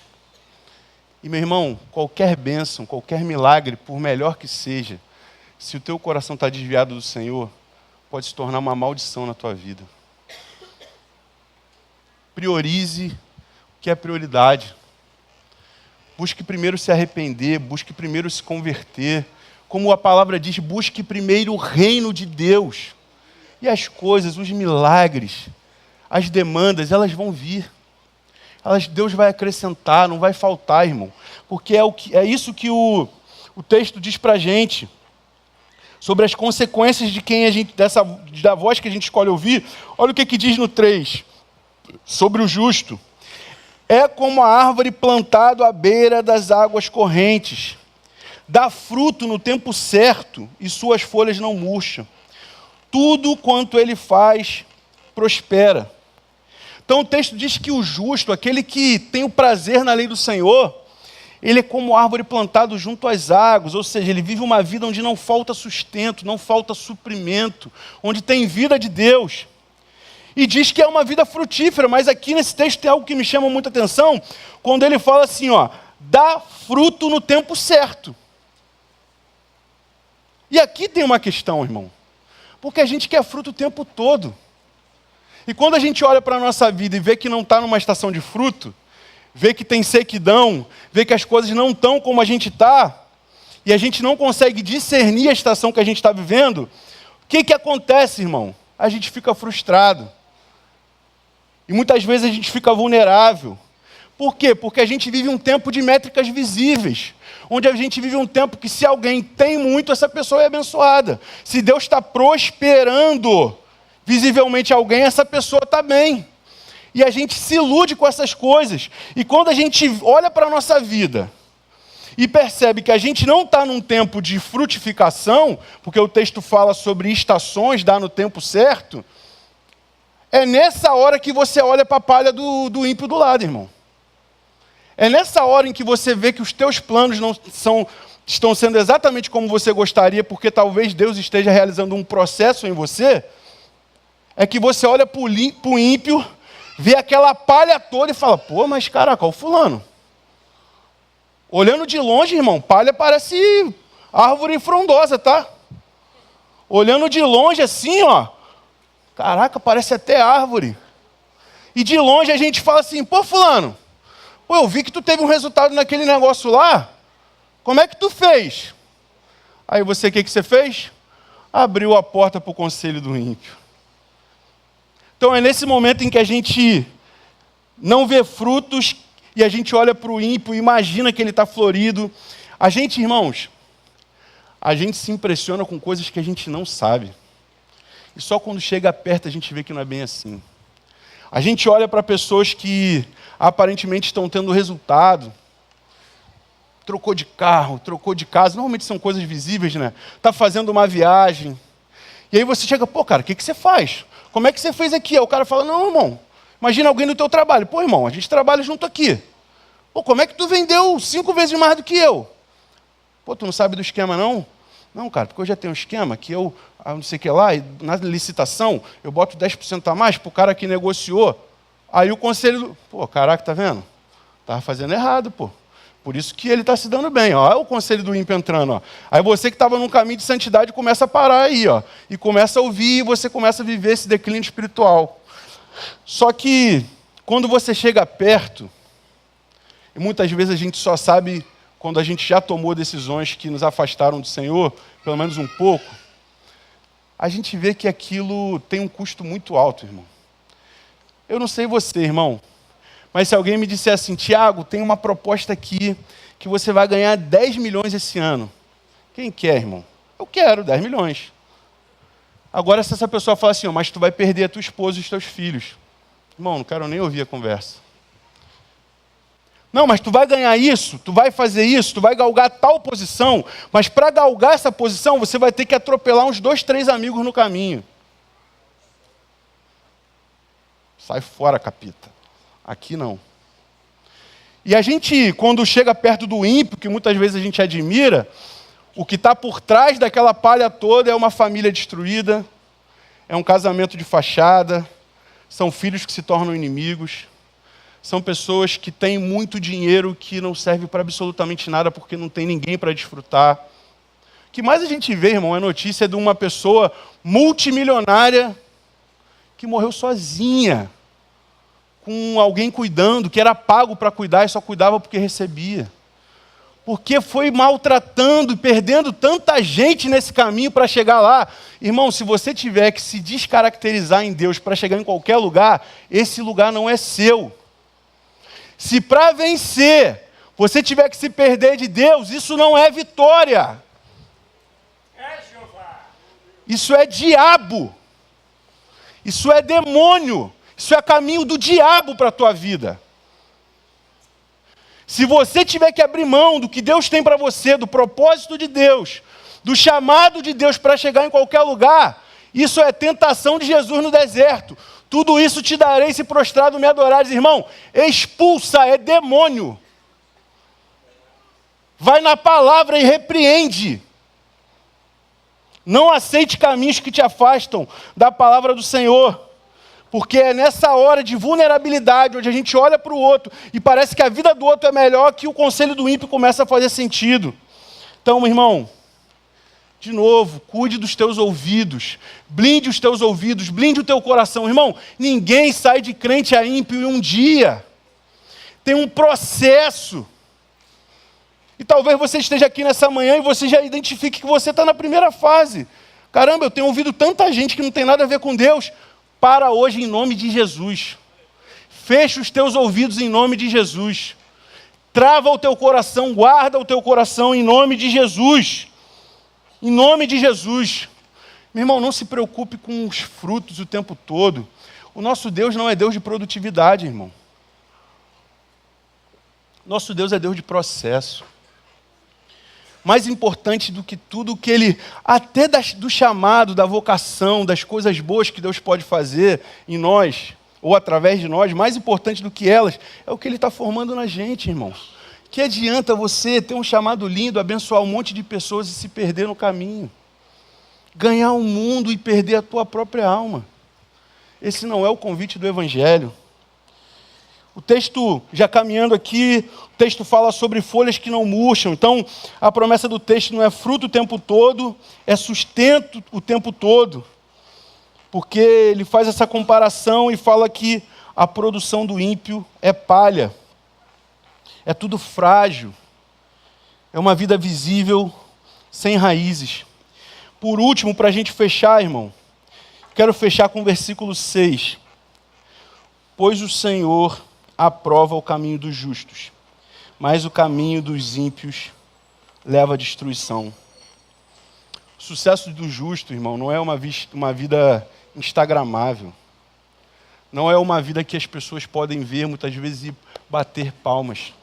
E meu irmão, qualquer bênção, qualquer milagre, por melhor que seja, se o teu coração está desviado do Senhor, pode se tornar uma maldição na tua vida. Priorize o que é prioridade. Busque primeiro se arrepender, busque primeiro se converter. Como a palavra diz, busque primeiro o reino de Deus. E as coisas, os milagres, as demandas, elas vão vir. Deus vai acrescentar, não vai faltar, irmão. Porque é isso que o texto diz para a gente. Sobre as consequências de da voz que a gente escolhe ouvir. Olha o que diz no 3. Sobre o justo. É como a árvore plantada à beira das águas correntes. Dá fruto no tempo certo e suas folhas não murcham. Tudo quanto ele faz, prospera. Então o texto diz que o justo, aquele que tem o prazer na lei do Senhor, ele é como árvore plantada junto às águas, ou seja, ele vive uma vida onde não falta sustento, não falta suprimento, onde tem vida de Deus. E diz que é uma vida frutífera, mas aqui nesse texto tem algo que me chama muita atenção, quando ele fala assim, dá fruto no tempo certo. E aqui tem uma questão, irmão, porque a gente quer fruto o tempo todo. E quando a gente olha para a nossa vida e vê que não está numa estação de fruto, vê que tem sequidão, vê que as coisas não estão como a gente está, e a gente não consegue discernir a estação que a gente está vivendo, o que acontece, irmão? A gente fica frustrado. E muitas vezes a gente fica vulnerável. Por quê? Porque a gente vive um tempo de métricas visíveis, onde a gente vive um tempo que se alguém tem muito, essa pessoa é abençoada. Se Deus está prosperando visivelmente alguém, essa pessoa está bem. E a gente se ilude com essas coisas. E quando a gente olha para a nossa vida e percebe que a gente não está num tempo de frutificação, porque o texto fala sobre estações, dá no tempo certo, é nessa hora que você olha para a palha do ímpio do lado, irmão. É nessa hora em que você vê que os teus planos estão sendo exatamente como você gostaria, porque talvez Deus esteja realizando um processo em você, é que você olha para o ímpio, vê aquela palha toda e fala, pô, mas caraca, olha o fulano. Olhando de longe, irmão, palha parece árvore frondosa, tá? Olhando de longe assim, caraca, parece até árvore. E de longe a gente fala assim, pô, fulano, eu vi que tu teve um resultado naquele negócio lá, como é que tu fez? Aí você, o que você fez? Abriu a porta para o conselho do ímpio. Então é nesse momento em que a gente não vê frutos e a gente olha para o ímpio e imagina que ele está florido. A gente, irmãos, a gente se impressiona com coisas que a gente não sabe. E só quando chega perto a gente vê que não é bem assim. A gente olha para pessoas que aparentemente estão tendo resultado. Trocou de carro, trocou de casa. Normalmente são coisas visíveis, né? Está fazendo uma viagem. E aí você chega, pô, cara, o que você faz? Como é que você fez aqui? Aí o cara fala, não, irmão, imagina alguém do teu trabalho. Pô, irmão, a gente trabalha junto aqui. Pô, como é que tu vendeu 5 vezes mais do que eu? Pô, tu não sabe do esquema, não? Não, cara, porque eu já tenho um esquema que eu, não sei o que lá, e na licitação, eu boto 10% a mais pro cara que negociou. Aí o conselho, pô, caraca, tá vendo? Tava fazendo errado, pô. Por isso que ele está se dando bem. Olha o conselho do ímpio entrando. Aí você que estava num caminho de santidade começa a parar aí. E começa a ouvir e você começa a viver esse declínio espiritual. Só que quando você chega perto, e muitas vezes a gente só sabe quando a gente já tomou decisões que nos afastaram do Senhor, pelo menos um pouco, a gente vê que aquilo tem um custo muito alto, irmão. Eu não sei você, irmão, mas se alguém me disser assim, Tiago, tem uma proposta aqui que você vai ganhar 10 milhões esse ano. Quem quer, irmão? Eu quero 10 milhões. Agora, se essa pessoa fala assim, mas tu vai perder a tua esposa e os teus filhos. Irmão, não quero nem ouvir a conversa. Não, mas tu vai ganhar isso, tu vai fazer isso, tu vai galgar tal posição, mas para galgar essa posição, você vai ter que atropelar uns 2, 3 amigos no caminho. Sai fora, capita. Aqui não. E a gente, quando chega perto do ímpio, que muitas vezes a gente admira, O que está por trás daquela palha toda é uma família destruída, é um casamento de fachada, são filhos que se tornam inimigos, são pessoas que têm muito dinheiro que não serve para absolutamente nada porque não tem ninguém para desfrutar. O que mais a gente vê, irmão, é notícia de uma pessoa multimilionária que morreu sozinha, com alguém cuidando, que era pago para cuidar e só cuidava porque recebia. Porque foi maltratando e perdendo tanta gente nesse caminho para chegar lá. Irmão, se você tiver que se descaracterizar em Deus para chegar em qualquer lugar, esse lugar não é seu. Se para vencer você tiver que se perder de Deus, isso não é vitória. Isso é diabo. Isso é demônio. Isso é caminho do diabo para a tua vida. Se você tiver que abrir mão do que Deus tem para você, do propósito de Deus, do chamado de Deus para chegar em qualquer lugar, isso é tentação de Jesus no deserto. Tudo isso te darei se prostrado me adorares. Irmão, expulsa, é demônio. Vai na palavra e repreende. Não aceite caminhos que te afastam da palavra do Senhor. Porque é nessa hora de vulnerabilidade, onde a gente olha para o outro e parece que a vida do outro é melhor, que o conselho do ímpio começa a fazer sentido. Então, meu irmão, de novo, cuide dos teus ouvidos, blinde os teus ouvidos, blinde o teu coração. Irmão, ninguém sai de crente a ímpio em um dia. Tem um processo. E talvez você esteja aqui nessa manhã e você já identifique que você está na primeira fase. Caramba, eu tenho ouvido tanta gente que não tem nada a ver com Deus. Para hoje em nome de Jesus. Fecha os teus ouvidos em nome de Jesus. Trava o teu coração, guarda o teu coração em nome de Jesus. Em nome de Jesus. Meu irmão, não se preocupe com os frutos o tempo todo. O nosso Deus não é Deus de produtividade, irmão. Nosso Deus é Deus de processo. Mais importante do que tudo, que Ele, até do chamado, da vocação, das coisas boas que Deus pode fazer em nós, ou através de nós, mais importante do que elas, é o que Ele está formando na gente, irmão. Que adianta você ter um chamado lindo, abençoar um monte de pessoas e se perder no caminho? Ganhar o mundo e perder a tua própria alma. Esse não é o convite do Evangelho. O texto, já caminhando aqui, o texto fala sobre folhas que não murcham. Então, a promessa do texto não é fruto o tempo todo, é sustento o tempo todo. Porque ele faz essa comparação e fala que a produção do ímpio é palha. É tudo frágil. É uma vida visível, sem raízes. Por último, para a gente fechar, irmão, quero fechar com o versículo 6. Pois o Senhor aprova o caminho dos justos, mas o caminho dos ímpios leva à destruição. O sucesso do justo, irmão, não é uma vida instagramável. Não é uma vida que as pessoas podem ver muitas vezes e bater palmas.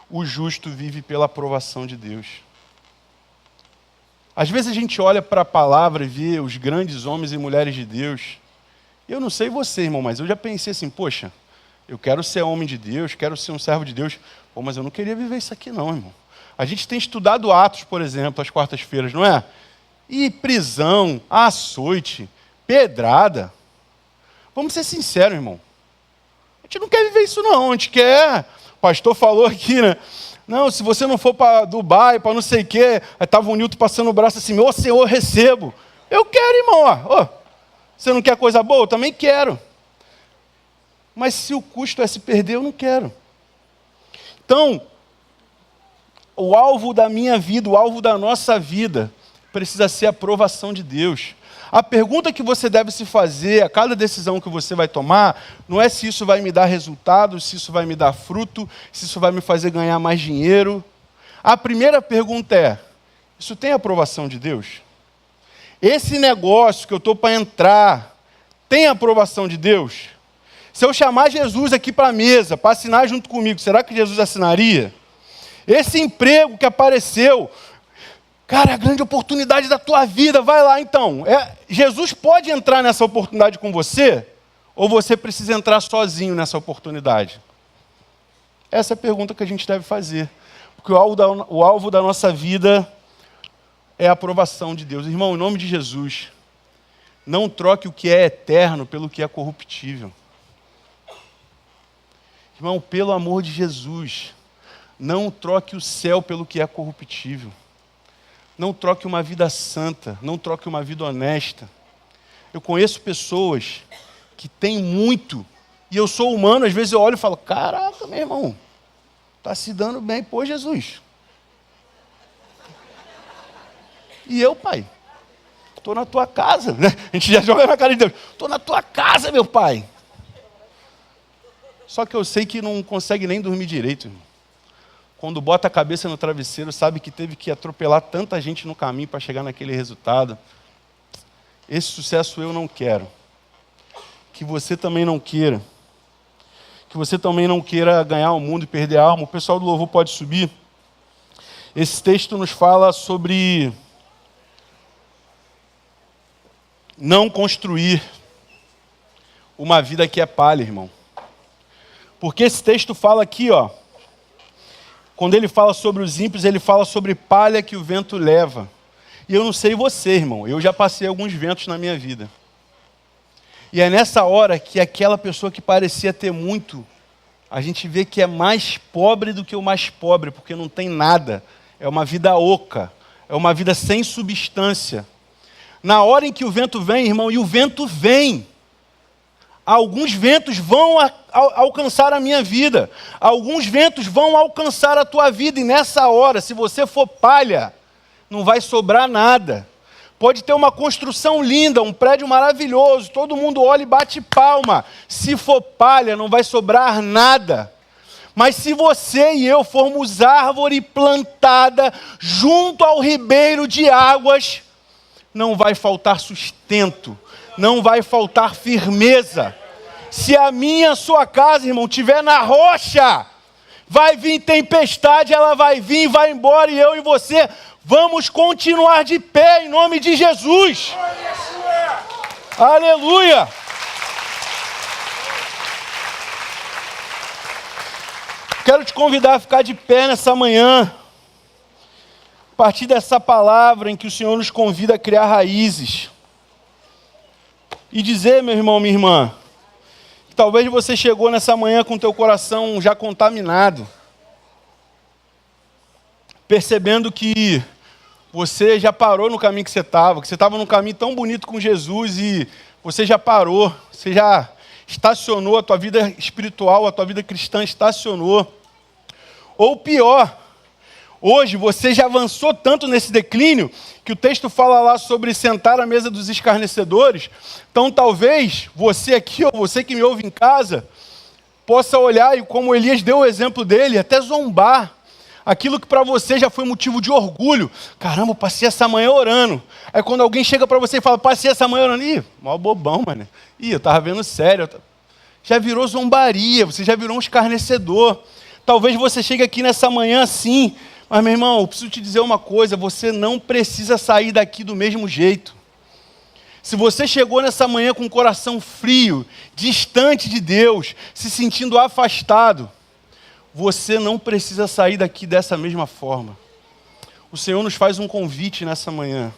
O justo vive pela aprovação de Deus. Às vezes a gente olha para a palavra e vê os grandes homens e mulheres de Deus. Eu não sei você, irmão, mas eu já pensei assim, poxa, eu quero ser homem de Deus, quero ser um servo de Deus. Pô, mas eu não queria viver isso aqui não, irmão. A gente tem estudado Atos, por exemplo, às quartas-feiras, não é? E prisão, açoite, pedrada. Vamos ser sinceros, irmão. A gente não quer viver isso não, a gente quer... O pastor falou aqui, né? Não, se você não for para Dubai, para não sei o quê, aí estava o Nilton passando o braço assim, ô Senhor, eu recebo. Eu quero, irmão, ó. Você não quer coisa boa? Eu também quero. Mas se o custo é se perder, eu não quero. Então, o alvo da minha vida, o alvo da nossa vida, precisa ser a aprovação de Deus. A pergunta que você deve se fazer a cada decisão que você vai tomar, não é se isso vai me dar resultado, se isso vai me dar fruto, se isso vai me fazer ganhar mais dinheiro. A primeira pergunta é, isso tem aprovação de Deus? Esse negócio que eu estou para entrar, tem aprovação de Deus? Se eu chamar Jesus aqui para a mesa, para assinar junto comigo, será que Jesus assinaria? Esse emprego que apareceu, cara, é a grande oportunidade da tua vida, vai lá então. Jesus pode entrar nessa oportunidade com você? Ou você precisa entrar sozinho nessa oportunidade? Essa é a pergunta que a gente deve fazer. Porque o alvo da nossa vida é a aprovação de Deus. Irmão, em nome de Jesus, não troque o que é eterno pelo que é corruptível. Irmão, pelo amor de Jesus, não troque o céu pelo que é corruptível. Não troque uma vida santa, não troque uma vida honesta. Eu conheço pessoas que têm muito, e eu sou humano, às vezes eu olho e falo, caraca, meu irmão, está se dando bem, pô, Jesus. E eu, pai, estou na tua casa, né? A gente já joga na cara de Deus, estou na tua casa, meu pai. Só que eu sei que não consegue nem dormir direito, irmão. Quando bota a cabeça no travesseiro, sabe que teve que atropelar tanta gente no caminho para chegar naquele resultado. Esse sucesso eu não quero. Que você também não queira. Que você também não queira ganhar o mundo e perder a alma. O pessoal do louvor pode subir. Esse texto nos fala sobre não construir uma vida que é palha, irmão. Porque esse texto fala aqui, ó, quando ele fala sobre os ímpios, ele fala sobre palha que o vento leva. E eu não sei você, irmão, eu já passei alguns ventos na minha vida. E é nessa hora que aquela pessoa que parecia ter muito, a gente vê que é mais pobre do que o mais pobre, porque não tem nada. É uma vida oca, é uma vida sem substância. Na hora em que o vento vem, irmão, e o vento vem, alguns ventos vão alcançar a minha vida. Alguns ventos vão alcançar a tua vida. E nessa hora, se você for palha, não vai sobrar nada. Pode ter uma construção linda, um prédio maravilhoso. Todo mundo olha e bate palma. Se for palha, não vai sobrar nada. Mas se você e eu formos árvore plantada junto ao ribeiro de águas, não vai faltar sustento. Não vai faltar firmeza. Se a minha, a sua casa, irmão, estiver na rocha, vai vir tempestade, ela vai vir, vai embora, e eu e você vamos continuar de pé em nome de Jesus. Aleluia! Quero te convidar a ficar de pé nessa manhã, a partir dessa palavra em que o Senhor nos convida a criar raízes. E dizer, meu irmão, minha irmã, que talvez você chegou nessa manhã com o teu coração já contaminado, percebendo que você já parou no caminho que você estava num caminho tão bonito com Jesus e você já parou, você já estacionou, a tua vida espiritual, a tua vida cristã estacionou. Ou pior, hoje você já avançou tanto nesse declínio que o texto fala lá sobre sentar à mesa dos escarnecedores. Então talvez você aqui, ou você que me ouve em casa, possa olhar e como Elias deu o exemplo dele, até zombar. Aquilo que para você já foi motivo de orgulho. Caramba, eu passei essa manhã orando. Aí quando alguém chega para você e fala, passei essa manhã orando. Ih, mó bobão, mano. Ih, eu estava vendo sério. Já virou zombaria, você já virou um escarnecedor. Talvez você chegue aqui nessa manhã assim. Mas, meu irmão, eu preciso te dizer uma coisa, você não precisa sair daqui do mesmo jeito. Se você chegou nessa manhã com o coração frio, distante de Deus, se sentindo afastado, você não precisa sair daqui dessa mesma forma. O Senhor nos faz um convite nessa manhã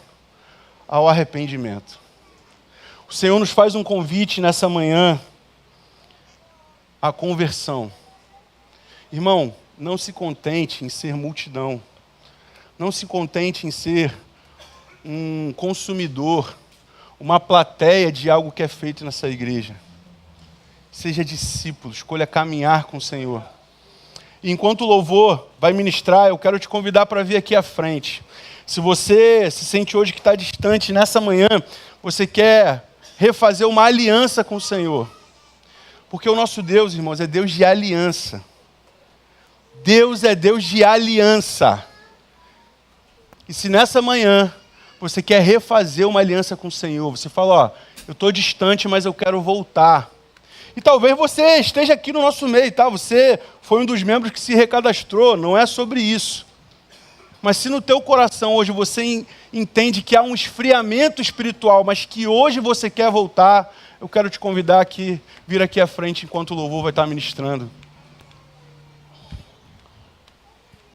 ao arrependimento. O Senhor nos faz um convite nessa manhã à conversão. Irmão, não se contente em ser multidão. Não se contente em ser um consumidor, uma plateia de algo que é feito nessa igreja. Seja discípulo, escolha caminhar com o Senhor. E enquanto o louvor vai ministrar, eu quero te convidar para vir aqui à frente. Se você se sente hoje que está distante, nessa manhã, você quer refazer uma aliança com o Senhor. Porque o nosso Deus, irmãos, é Deus de aliança. Deus é Deus de aliança. E se nessa manhã você quer refazer uma aliança com o Senhor, você fala, ó, eu estou distante, mas eu quero voltar. E talvez você esteja aqui no nosso meio, tá? Você foi um dos membros que se recadastrou, não é sobre isso. Mas se no teu coração hoje você entende que há um esfriamento espiritual, mas que hoje você quer voltar, eu quero te convidar a vir aqui à frente enquanto o louvor vai estar ministrando.